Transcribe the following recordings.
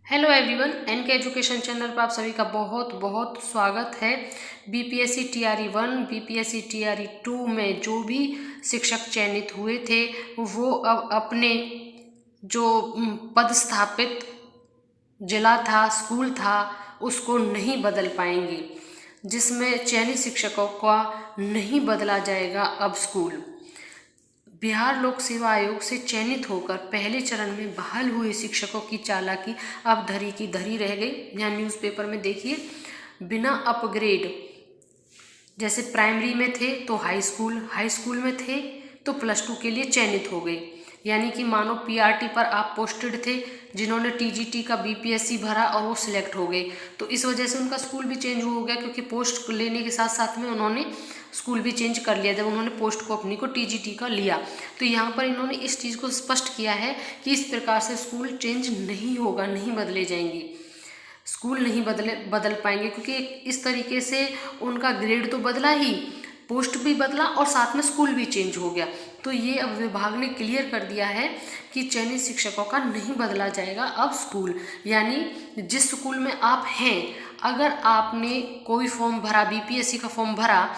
Hello everyone, NK education channel पर आप सभी का बहुत बहुत स्वागत है। बीपीएससी टीआरई 1, बीपीएससी टीआरई 2 में जो भी शिक्षक चयनित हुए थे वो अब अपने जो पदस्थापित जिला था, स्कूल था, उसको नहीं बदल पाएंगे, जिसमें चयनित शिक्षकों का नहीं बदला जाएगा अब स्कूल। बिहार लोक सेवा आयोग से चयनित होकर पहले चरण में बहाल हुए शिक्षकों की चालाकी अब धरी की धरी रह गई। यहाँ न्यूज़पेपर में देखिए, बिना अपग्रेड, जैसे प्राइमरी में थे तो हाई स्कूल में थे तो +2 के लिए चयनित हो गए। यानी कि मानो पीआरटी पर आप पोस्टेड थे, जिन्होंने टीजीटी का बीपीएससी भरा और वो सिलेक्ट हो गए, तो इस वजह से उनका स्कूल भी चेंज हो गया, क्योंकि पोस्ट लेने के साथ साथ में उन्होंने स्कूल भी चेंज कर लिया जब उन्होंने पोस्ट को अपनी को टीजीटी का लिया। तो यहाँ पर इन्होंने इस चीज़ को स्पष्ट किया है कि इस प्रकार से स्कूल चेंज नहीं होगा, नहीं बदले जाएंगे, स्कूल नहीं बदल पाएंगे, क्योंकि इस तरीके से उनका ग्रेड तो बदला ही, पोस्ट भी बदला और साथ में स्कूल भी चेंज हो गया। तो ये अब विभाग ने क्लियर कर दिया है कि चयनित शिक्षकों का नहीं बदला जाएगा अब स्कूल। यानी जिस स्कूल में आप हैं, अगर आपने कोई फॉर्म भरा, बीपीएससी का फॉर्म भरा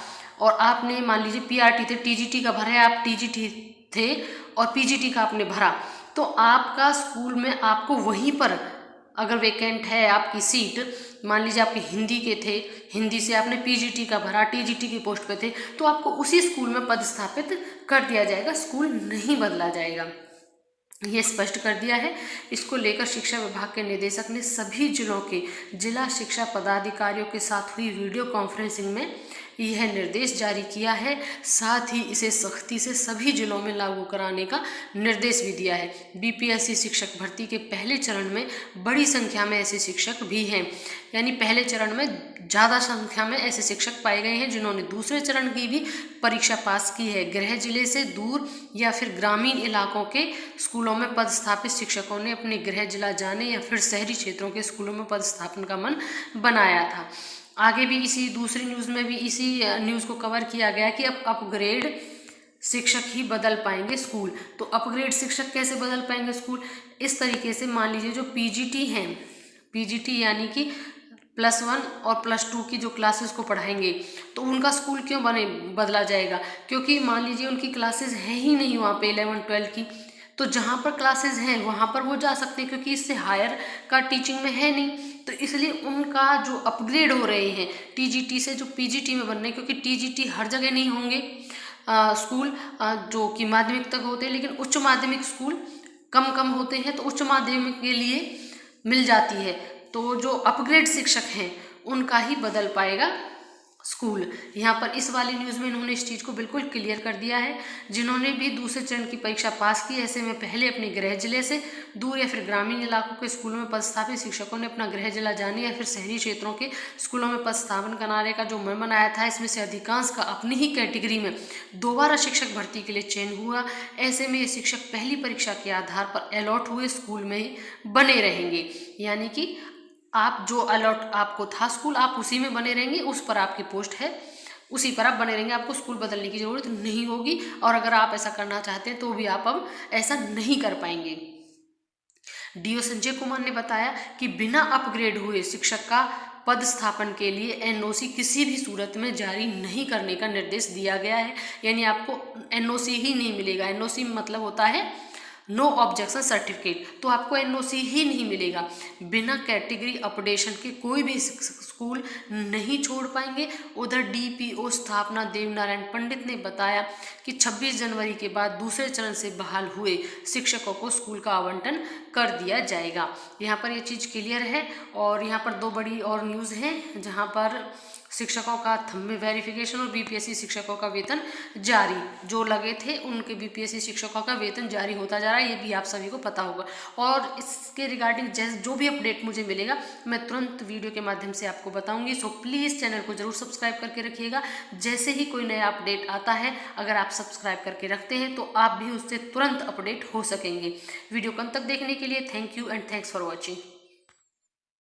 और आपने मान लीजिए पीआरटी थे, टीजीटी का भरा है, आप टीजीटी थे और पीजीटी का आपने भरा, तो आपका स्कूल में आपको वहीं पर अगर वैकेंट है आपकी सीट, मान लीजिए आपके हिंदी के थे, हिंदी से आपने पीजीटी का भरा, टीजीटी की पोस्ट पे थे, तो आपको उसी स्कूल में पदस्थापित कर दिया जाएगा, स्कूल नहीं बदला जाएगा। ये स्पष्ट कर दिया है। इसको लेकर शिक्षा विभाग के निदेशक ने सभी जिलों के जिला शिक्षा पदाधिकारियों के साथ हुई वीडियो कॉन्फ्रेंसिंग में यह निर्देश जारी किया है। साथ ही इसे सख्ती से सभी जिलों में लागू कराने का निर्देश भी दिया है। बीपीएससी शिक्षक भर्ती के पहले चरण में बड़ी संख्या में ऐसे शिक्षक भी हैं, यानी पहले चरण में ज़्यादा संख्या में ऐसे शिक्षक पाए गए हैं जिन्होंने दूसरे चरण की भी परीक्षा पास की है। गृह जिले से दूर या फिर ग्रामीण इलाकों के स्कूलों में पदस्थापित शिक्षकों ने अपने गृह जिला जाने या फिर शहरी क्षेत्रों के स्कूलों में पदस्थापन का मन बनाया था। आगे भी इसी दूसरी न्यूज़ में भी इसी न्यूज़ को कवर किया गया कि अब अपग्रेड शिक्षक ही बदल पाएंगे स्कूल। तो अपग्रेड शिक्षक कैसे बदल पाएंगे स्कूल? इस तरीके से, मान लीजिए जो पीजीटी हैं, पीजीटी यानी कि +1 और +2 की जो क्लासेस को पढ़ाएंगे, तो उनका स्कूल क्यों बदला जाएगा? क्योंकि मान लीजिए उनकी क्लासेस हैं ही नहीं वहाँ पे 11-12 की, तो जहाँ पर क्लासेस हैं वहाँ पर वो जा सकते हैं, क्योंकि इससे हायर का टीचिंग में है नहीं। तो इसलिए उनका जो अपग्रेड हो रहे हैं टीजीटी से जो पीजीटी में बन रहे हैं, क्योंकि टीजीटी हर जगह नहीं होंगे स्कूल जो कि माध्यमिक तक होते हैं, लेकिन उच्च माध्यमिक स्कूल कम होते हैं, तो उच्च माध्यमिक के लिए मिल जाती है। तो जो अपग्रेड शिक्षक हैं उनका ही बदल पाएगा स्कूल। यहाँ पर इस वाली न्यूज़ में इन्होंने इस चीज़ को बिल्कुल क्लियर कर दिया है। जिन्होंने भी दूसरे चरण की परीक्षा पास की, ऐसे में पहले अपने गृह जिले से दूर या फिर ग्रामीण इलाकों के स्कूलों में पदस्थापित शिक्षकों ने अपना गृह जिला जाने या फिर शहरी क्षेत्रों के स्कूलों में पदस्थापन कराने का जो मन बनाया था, इसमें से अधिकांश का अपनी ही कैटेगरी में दोबारा शिक्षक भर्ती के लिए चयन हुआ। ऐसे में ये शिक्षक पहली परीक्षा के आधार पर अलॉट हुए स्कूल में ही बने रहेंगे। यानी कि आप जो अलॉट आपको था स्कूल, आप उसी में बने रहेंगे, उस पर आपकी पोस्ट है, उसी पर आप बने रहेंगे, आपको स्कूल बदलने की ज़रूरत नहीं होगी। और अगर आप ऐसा करना चाहते हैं तो भी आप अब ऐसा नहीं कर पाएंगे। डीओ संजय कुमार ने बताया कि बिना अपग्रेड हुए शिक्षक का पदस्थापन के लिए एनओसी किसी भी सूरत में जारी नहीं करने का निर्देश दिया गया है। यानी आपको एनओसी ही नहीं मिलेगा। एनओसी मतलब होता है नो ऑब्जेक्शन सर्टिफिकेट, तो आपको एनओसी ही नहीं मिलेगा। बिना कैटेगरी अपडेशन के कोई भी स्कूल नहीं छोड़ पाएंगे। उधर डीपीओ स्थापना देवनारायण पंडित ने बताया कि 26 जनवरी के बाद दूसरे चरण से बहाल हुए शिक्षकों को स्कूल का आवंटन कर दिया जाएगा। यहाँ पर ये चीज़ क्लियर है। और यहाँ पर 2 बड़ी और न्यूज़ हैं, जहाँ पर शिक्षकों का थंब वेरिफिकेशन और बीपीएससी शिक्षकों का वेतन जारी, जो लगे थे उनके बीपीएससी शिक्षकों का वेतन जारी होता जा रहा है, ये भी आप सभी को पता होगा। और इसके रिगार्डिंग जो भी अपडेट मुझे मिलेगा मैं तुरंत वीडियो के माध्यम से आपको बताऊंगी। सो प्लीज़ चैनल को जरूर सब्सक्राइब करके रखिएगा। जैसे ही कोई नया अपडेट आता है, अगर आप सब्सक्राइब करके रखते हैं तो आप भी उससे तुरंत अपडेट हो सकेंगे। वीडियो को अंत तक देखने के लिए thank you and thanks for watching.